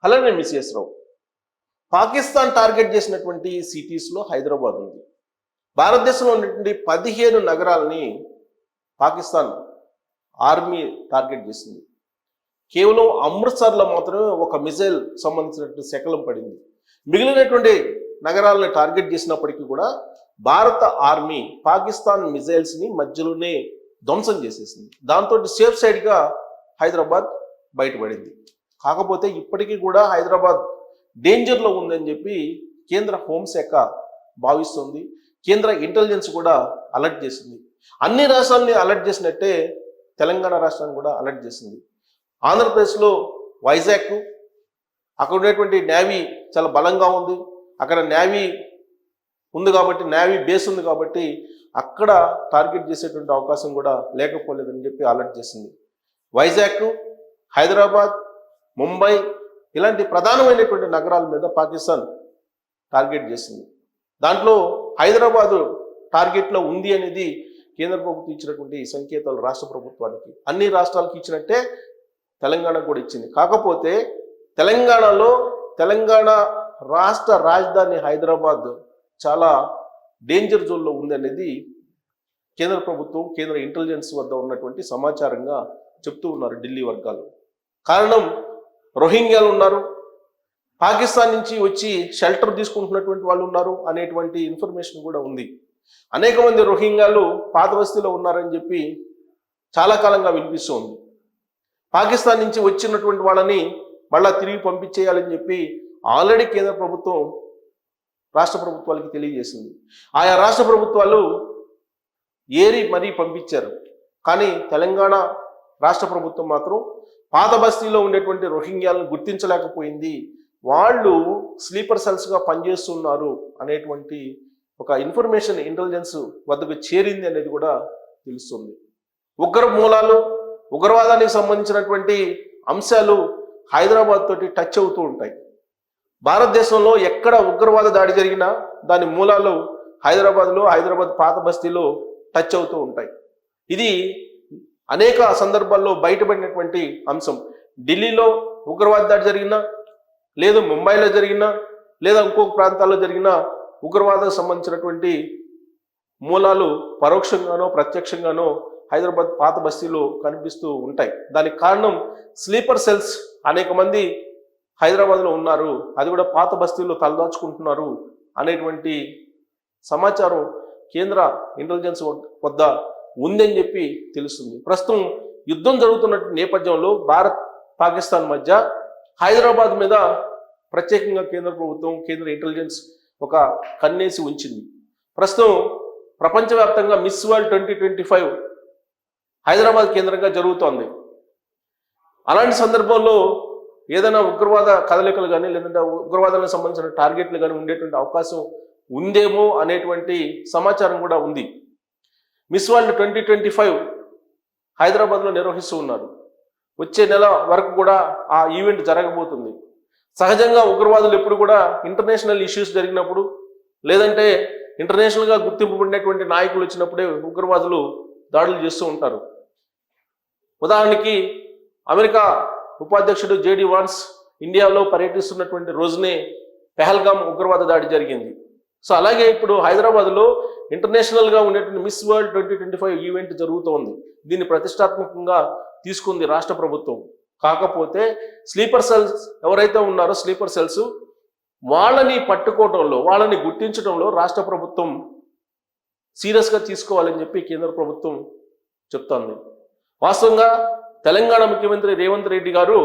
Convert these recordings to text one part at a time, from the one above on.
అలానే మిస్ఎస్ రావు పాకిస్తాన్ టార్గెట్ చేసినటువంటి సిటీస్లో హైదరాబాద్ ఉంది. భారతదేశంలో ఉన్నటువంటి 15 నగరాలని పాకిస్తాన్ ఆర్మీ టార్గెట్ చేసింది. కేవలం అమృత్సర్లో మాత్రమే ఒక మిజైల్ సంబంధించినటువంటి శకలం పడింది. మిగిలినటువంటి నగరాలను టార్గెట్ చేసినప్పటికీ కూడా భారత ఆర్మీ పాకిస్తాన్ మిజైల్స్ని మధ్యలోనే ధ్వంసం చేసేసింది. దాంతో సేఫ్ సైడ్గా హైదరాబాద్ బయటపడింది. కాకపోతే ఇప్పటికీ కూడా హైదరాబాద్ డేంజర్లో ఉందని చెప్పి కేంద్ర హోంశాఖ భావిస్తుంది. కేంద్ర ఇంటెలిజెన్స్ కూడా అలర్ట్ చేసింది. అన్ని రాష్ట్రాలని అలర్ట్ చేసినట్టే తెలంగాణ రాష్ట్రాన్ని కూడా అలర్ట్ చేసింది. ఆంధ్రప్రదేశ్లో వైజాగ్, అక్కడ ఉన్నటువంటి నేవీ చాలా బలంగా ఉంది. అక్కడ నేవీ ఉంది కాబట్టి, నేవీ బేస్ ఉంది కాబట్టి అక్కడ టార్గెట్ చేసేటువంటి అవకాశం కూడా లేకపోలేదని చెప్పి అలర్ట్ చేసింది. వైజాగ్, హైదరాబాద్, ముంబై ఇలాంటి ప్రధానమైనటువంటి నగరాల మీద పాకిస్తాన్ టార్గెట్ చేసింది. దాంట్లో హైదరాబాదు టార్గెట్లో ఉంది అనేది కేంద్ర ప్రభుత్వం ఇచ్చినటువంటి సంకేతాలు రాష్ట్ర ప్రభుత్వానికి, అన్ని రాష్ట్రాలకు ఇచ్చినట్టే తెలంగాణకు కూడా ఇచ్చింది. కాకపోతే తెలంగాణలో తెలంగాణ రాష్ట్ర రాజధాని హైదరాబాద్ చాలా డేంజర్ జోన్లో ఉంది అనేది కేంద్ర ప్రభుత్వం, కేంద్ర ఇంటెలిజెన్స్ వద్ద ఉన్నటువంటి సమాచారంగా చెప్తూ ఉన్నారు ఢిల్లీ వర్గాలు. కారణం రోహింగ్యాలు ఉన్నారు, పాకిస్తాన్ నుంచి వచ్చి షెల్టర్ తీసుకుంటున్నటువంటి వాళ్ళు ఉన్నారు అనేటువంటి ఇన్ఫర్మేషన్ కూడా ఉంది. అనేక మంది రోహింగ్యాలు పాత బస్తీలో ఉన్నారని చెప్పి చాలా కాలంగా వినిపిస్తుంది. పాకిస్తాన్ నుంచి వచ్చినటువంటి వాళ్ళని మళ్ళా తిరిగి పంపించేయాలని చెప్పి ఆల్రెడీ కేంద్ర ప్రభుత్వం రాష్ట్ర ప్రభుత్వాలకి తెలియజేసింది. ఆయా రాష్ట్ర ప్రభుత్వాలు ఏరి మరీ పంపించారు. కానీ తెలంగాణ రాష్ట్ర ప్రభుత్వం మాత్రం పాత బస్తీలో ఉండేటువంటి రోహింగ్యాలను గుర్తించలేకపోయింది. వాళ్ళు స్లీపర్ సెల్స్గా పనిచేస్తున్నారు అనేటువంటి ఒక ఇన్ఫర్మేషన్ ఇంటెలిజెన్స్ వద్దకు చేరింది అనేది కూడా తెలుస్తుంది. ఉగ్ర మూలాలు, ఉగ్రవాదానికి సంబంధించినటువంటి అంశాలు హైదరాబాద్ తోటి టచ్ అవుతూ ఉంటాయి. భారతదేశంలో ఎక్కడ ఉగ్రవాద దాడి జరిగినా దాని మూలాలు హైదరాబాద్లో, హైదరాబాద్ పాత బస్తీలో టచ్ అవుతూ ఉంటాయి. ఇది అనేక సందర్భాల్లో బయటపడినటువంటి అంశం. ఢిల్లీలో ఉగ్రవాద దాడి జరిగినా, లేదు ముంబైలో జరిగినా, లేదా ఇంకొక ప్రాంతాల్లో జరిగిన ఉగ్రవాదానికి సంబంధించినటువంటి మూలాలు పరోక్షంగానో ప్రత్యక్షంగానో హైదరాబాద్ పాత బస్తీలో కనిపిస్తూ ఉంటాయి. దానికి కారణం స్లీపర్ సెల్స్ అనేక మంది హైదరాబాద్లో ఉన్నారు, అది కూడా పాత బస్తీలో తలదాచుకుంటున్నారు అనేటువంటి సమాచారం కేంద్ర ఇంటెలిజెన్స్ వద్ద ఉందని చెప్పి తెలుస్తుంది. ప్రస్తుతం యుద్ధం జరుగుతున్న నేపథ్యంలో భారత్ పాకిస్తాన్ మధ్య హైదరాబాద్ మీద ప్రత్యేకంగా కేంద్ర ప్రభుత్వం, కేంద్ర ఇంటెలిజెన్స్ ఒక కన్నేసి ఉంచింది. ప్రస్తుతం ప్రపంచవ్యాప్తంగా మిస్ వరల్డ్ 2025 హైదరాబాద్ కేంద్రంగా జరుగుతోంది. అలాంటి సందర్భంలో ఏదైనా ఉగ్రవాద కదలికలు కానీ, లేదంటే ఉగ్రవాదానికి సంబంధించిన టార్గెట్లు కానీ ఉండేటువంటి అవకాశం ఉందేమో అనేటువంటి సమాచారం కూడా ఉంది. మిస్ వరల్డ్ 2025 హైదరాబాద్లో నిర్వహిస్తూ ఉన్నారు. వచ్చే నెల వరకు కూడా ఆ ఈవెంట్ జరగబోతుంది. సహజంగా ఉగ్రవాదులు ఎప్పుడు కూడా ఇంటర్నేషనల్ ఇష్యూస్ జరిగినప్పుడు, లేదంటే ఇంటర్నేషనల్గా గుర్తింపబడినటువంటి నాయకులు వచ్చినప్పుడే ఉగ్రవాదులు దాడులు చేస్తూ ఉంటారు. ఉదాహరణకి అమెరికా ఉపాధ్యక్షుడు జేడి వాన్స్ ఇండియాలో పర్యటిస్తున్నటువంటి రోజునే పెహల్గాం ఉగ్రవాద దాడి జరిగింది. సో అలాగే ఇప్పుడు హైదరాబాద్లో ఇంటర్నేషనల్గా ఉండేటువంటి మిస్ వరల్డ్ 2025 ఈవెంట్ జరుగుతోంది. దీన్ని ప్రతిష్టాత్మకంగా తీసుకుంది రాష్ట్ర ప్రభుత్వం. కాకపోతే స్లీపర్ సెల్స్ ఎవరైతే ఉన్నారో స్లీపర్ సెల్స్ వాళ్ళని పట్టుకోవడంలో, వాళ్ళని గుర్తించడంలో రాష్ట్ర ప్రభుత్వం సీరియస్గా తీసుకోవాలని చెప్పి కేంద్ర ప్రభుత్వం చెప్తోంది. వాస్తవంగా తెలంగాణ ముఖ్యమంత్రి రేవంత్ రెడ్డి గారు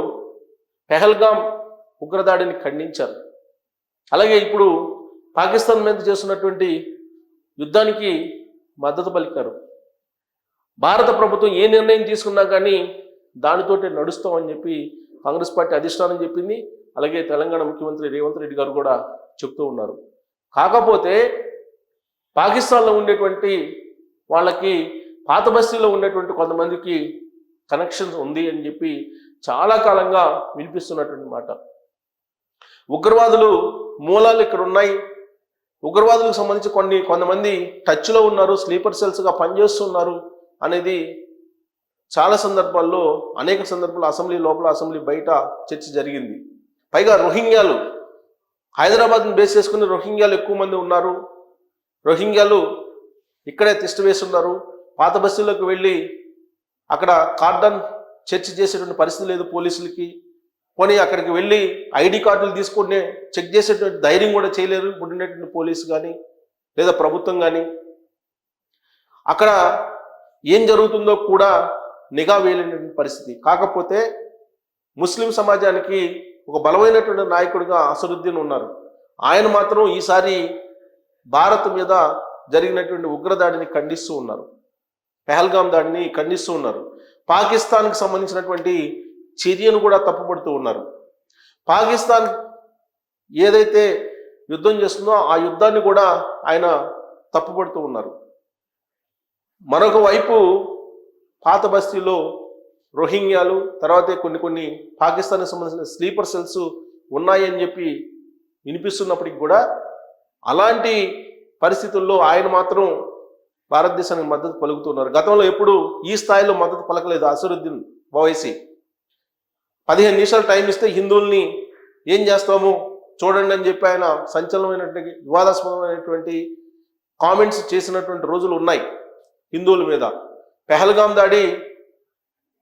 పెహల్గాం ఉగ్రదాడిని ఖండించారు. అలాగే ఇప్పుడు పాకిస్తాన్ మీద చేస్తున్నటువంటి యుద్ధానికి మద్దతు పలికారు. భారత ప్రభుత్వం ఏ నిర్ణయం తీసుకున్నా కానీ దానితోటే నడుస్తామని చెప్పి కాంగ్రెస్ పార్టీ అధిష్టానం చెప్పింది. అలాగే తెలంగాణ ముఖ్యమంత్రి రేవంత్ రెడ్డి గారు కూడా చెప్తూ ఉన్నారు. కాకపోతే పాకిస్తాన్లో ఉండేటువంటి వాళ్ళకి పాత బస్తీలో ఉండేటువంటి కొంతమందికి కనెక్షన్స్ ఉంది అని చెప్పి చాలా కాలంగా వినిపిస్తున్నటువంటి మాట. ఉగ్రవాదులు మూలాలు ఇక్కడ ఉన్నాయి, ఉగ్రవాదులకు సంబంధించి కొంతమంది టచ్లో ఉన్నారు, స్లీపర్ సెల్స్గా పనిచేస్తున్నారు అనేది చాలా సందర్భాల్లో, అనేక సందర్భాల్లో అసెంబ్లీ లోపల, అసెంబ్లీ బయట చర్చ జరిగింది. పైగా రోహింగ్యాలు, హైదరాబాద్ని బేస్ చేసుకుని రోహింగ్యాలు ఎక్కువ మంది ఉన్నారు. రోహింగ్యాలు ఇక్కడే తిష్ట వేస్తున్నారు. పాత బస్తీలోకి వెళ్ళి అక్కడ కార్డన్ చర్చ చేసేటువంటి పరిస్థితి లేదు పోలీసులకి. పోనీ అక్కడికి వెళ్ళి ఐడి కార్డులు తీసుకొని చెక్ చేసేటువంటి ధైర్యం కూడా చేయలేరు ఇప్పుడు ఉండేటువంటి పోలీసు కానీ లేదా ప్రభుత్వం కానీ. అక్కడ ఏం జరుగుతుందో కూడా నిఘా వేయలేనటువంటి పరిస్థితి. కాకపోతే ముస్లిం సమాజానికి ఒక బలమైనటువంటి నాయకుడిగా అసదుద్దీన్ ఉన్నారు. ఆయన మాత్రం ఈసారి భారత్ మీద జరిగినటువంటి ఉగ్రదాడిని ఖండిస్తూ ఉన్నారు, పెహల్గాం దాడిని ఖండిస్తూ ఉన్నారు. పాకిస్తాన్కి సంబంధించినటువంటి చర్యను కూడా తప్పుపడుతూ ఉన్నారు. పాకిస్తాన్ ఏదైతే యుద్ధం చేస్తుందో ఆ యుద్ధాన్ని కూడా ఆయన తప్పుపడుతూ ఉన్నారు. మరొక వైపు పాత బస్తీలో రోహింగ్యాలు, తర్వాత కొన్ని పాకిస్తాన్కి సంబంధించిన స్లీపర్ సెల్స్ ఉన్నాయని చెప్పి వినిపిస్తున్నప్పటికి కూడా అలాంటి పరిస్థితుల్లో ఆయన మాత్రం భారతదేశానికి మద్దతు పలుకుతున్నారు. గతంలో ఎప్పుడు ఈ స్థాయిలో మద్దతు పలకలేదు అసదుద్దీన్ ఓవైసీ. 15 నిమిషాలు టైం ఇస్తే హిందువుల్ని ఏం చేస్తాము చూడండి అని చెప్పి ఆయన సంచలనమైనటువంటి వివాదాస్పదమైనటువంటి కామెంట్స్ చేసినటువంటి రోజులు ఉన్నాయి హిందువుల మీద. పెహల్గాం దాడి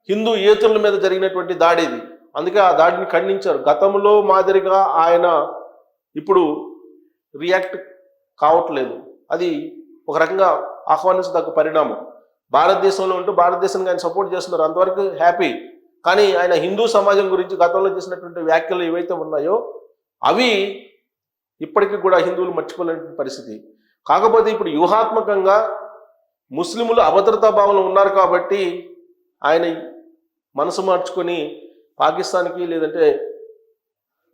హిందూ యేతుల మీద జరిగినటువంటి దాడి ఇది. అందుకే ఆ దాడిని ఖండించారు. గతంలో మాదిరిగా ఆయన ఇప్పుడు రియాక్ట్ కావట్లేదు. అది ఒక రకంగా ఆహ్వానించదగ్గ పరిణామం. భారతదేశంలో ఉంటూ భారతదేశానికి ఆయన సపోర్ట్ చేస్తున్నారు, అంతవరకు హ్యాపీ. కానీ ఆయన హిందూ సమాజం గురించి గతంలో చేసినటువంటి వ్యాఖ్యలు ఏవైతే ఉన్నాయో అవి ఇప్పటికీ కూడా హిందువులు మర్చిపోలేని పరిస్థితి. కాకపోతే ఇప్పుడు వ్యూహాత్మకంగా ముస్లింలు అభద్రతా భావంలో ఉన్నారు కాబట్టి ఆయన మనసు మార్చుకొని పాకిస్తాన్కి లేదంటే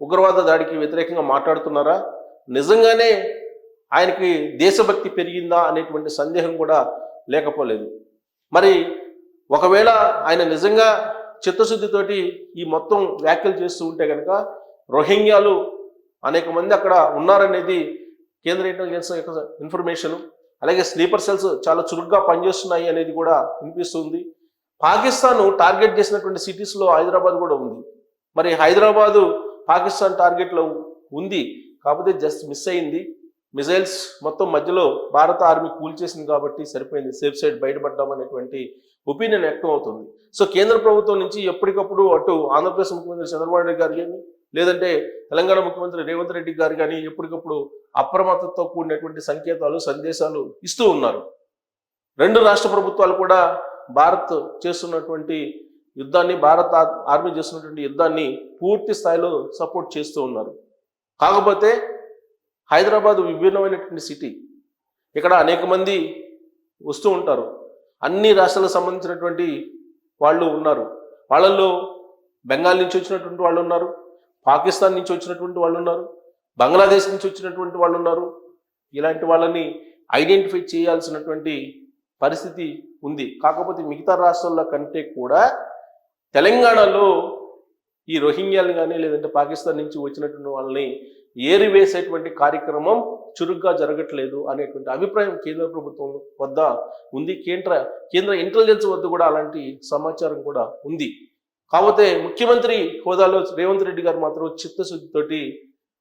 ఉగ్రవాద దాడికి వ్యతిరేకంగా మాట్లాడుతున్నారా, నిజంగానే ఆయనకి దేశభక్తి పెరిగిందా అనేటువంటి సందేహం కూడా లేకపోలేదు. మరి ఒకవేళ ఆయన నిజంగా చిత్తశుద్ధితోటి ఈ మొత్తం వ్యాఖ్యలు చేస్తూ ఉంటే కనుక రోహింగ్యాలు అనేక మంది అక్కడ ఉన్నారనేది కేంద్ర ఇంటెలిజెన్స్ యొక్క ఇన్ఫర్మేషన్. అలాగే స్లీపర్ సెల్స్ చాలా చురుగ్గా పనిచేస్తున్నాయి అనేది కూడా వినిపిస్తుంది. పాకిస్తాన్ టార్గెట్ చేసినటువంటి సిటీస్లో హైదరాబాద్ కూడా ఉంది. మరి హైదరాబాదు పాకిస్తాన్ టార్గెట్లో ఉంది, కాకపోతే జస్ట్ మిస్ అయింది. మిజైల్స్ మొత్తం మధ్యలో భారత ఆర్మీ కూల్చేసింది కాబట్టి సరిపోయింది, సేఫ్ సైడ్ బయటపడ్డాం అనేటువంటి ఒపీనియన్ వ్యక్తం అవుతుంది. సో కేంద్ర ప్రభుత్వం నుంచి ఎప్పటికప్పుడు అటు ఆంధ్రప్రదేశ్ ముఖ్యమంత్రి చంద్రబాబు నాయుడు గారు కానీ లేదంటే తెలంగాణ ముఖ్యమంత్రి రేవంత్ రెడ్డి గారు కానీ ఎప్పటికప్పుడు అప్రమత్తతో కూడినటువంటి సంకేతాలు, సందేశాలు ఇస్తూ ఉన్నారు. రెండు రాష్ట్ర ప్రభుత్వాలు కూడా భారత్ చేస్తున్నటువంటి యుద్ధాన్ని, భారత ఆర్మీ చేస్తున్నటువంటి యుద్ధాన్ని పూర్తి స్థాయిలో సపోర్ట్ చేస్తూ ఉన్నారు. కాకపోతే హైదరాబాద్ విభిన్నమైనటువంటి సిటీ. ఇక్కడ అనేక మంది వస్తూ ఉంటారు, అన్ని రాష్ట్రాలకు సంబంధించినటువంటి వాళ్ళు ఉన్నారు. వాళ్ళల్లో బెంగాల్ నుంచి వచ్చినటువంటి వాళ్ళు ఉన్నారు, పాకిస్తాన్ నుంచి వచ్చినటువంటి వాళ్ళు ఉన్నారు, బంగ్లాదేశ్ నుంచి వచ్చినటువంటి వాళ్ళు ఉన్నారు. ఇలాంటి వాళ్ళని ఐడెంటిఫై చేయాల్సినటువంటి పరిస్థితి ఉంది. కాకపోతే మిగతా రాష్ట్రాల కంటే కూడా తెలంగాణలో ఈ రోహింగ్యాలను కానీ లేదంటే పాకిస్తాన్ నుంచి వచ్చినటువంటి వాళ్ళని ఏరివేసేటువంటి కార్యక్రమం చురుగ్గా జరగట్లేదు అనేటువంటి అభిప్రాయం కేంద్ర ప్రభుత్వం వద్ద ఉంది. కేంద్ర ఇంటెలిజెన్స్ వద్ద కూడా అలాంటి సమాచారం కూడా ఉంది. కాకపోతే ముఖ్యమంత్రి హోదాలో రేవంత్ రెడ్డి గారు మాత్రం చిత్తశుద్ధితోటి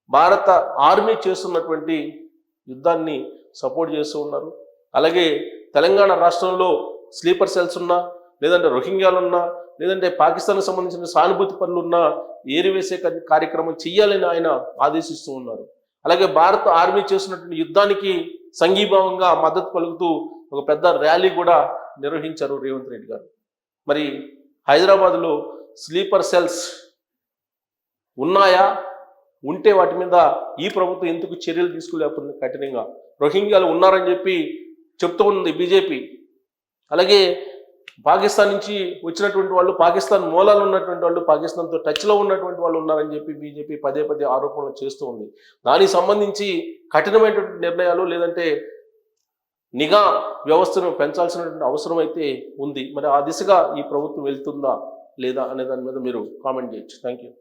భారత ఆర్మీ చేస్తున్నటువంటి యుద్ధాన్ని సపోర్ట్ చేస్తూ ఉన్నారు. అలాగే తెలంగాణ రాష్ట్రంలో స్లీపర్ సెల్స్ ఉన్నా లేదంటే రోహింగ్యాలు ఉన్నా లేదంటే పాకిస్తాన్కి సంబంధించిన సానుభూతి పనులు ఉన్నా ఏరివేసే కార్యక్రమం చెయ్యాలని ఆయన ఆదేశిస్తూ ఉన్నారు. అలాగే భారత ఆర్మీ చేస్తున్నటువంటి యుద్ధానికి సంఘీభావంగా మద్దతు పలుకుతూ ఒక పెద్ద ర్యాలీ కూడా నిర్వహించారు రేవంత్ రెడ్డి గారు. మరి హైదరాబాద్లో స్లీపర్ సెల్స్ ఉన్నాయా, ఉంటే వాటి మీద ఈ ప్రభుత్వం ఎందుకు చర్యలు తీసుకోలేకపోతుంది కఠినంగా? రోహింగ్యాలు ఉన్నారని చెప్పి చెప్తూ ఉంది బీజేపీ. అలాగే పాకిస్తాన్ నుంచి వచ్చినటువంటి వాళ్ళు, పాకిస్తాన్ మూలాలు ఉన్నటువంటి వాళ్ళు, పాకిస్తాన్తో టచ్లో ఉన్నటువంటి వాళ్ళు ఉన్నారని చెప్పి బీజేపీ పదే ఆరోపణలు చేస్తూ ఉంది. దానికి సంబంధించి కఠినమైనటువంటి నిర్ణయాలు లేదంటే నిఘా వ్యవస్థను పెంచాల్సినటువంటి అవసరం అయితే ఉంది. మరి ఆ దిశగా ఈ ప్రభుత్వం వెళ్తుందా లేదా అనే దాని మీద మీరు కామెంట్ చేయొచ్చు. Thank you.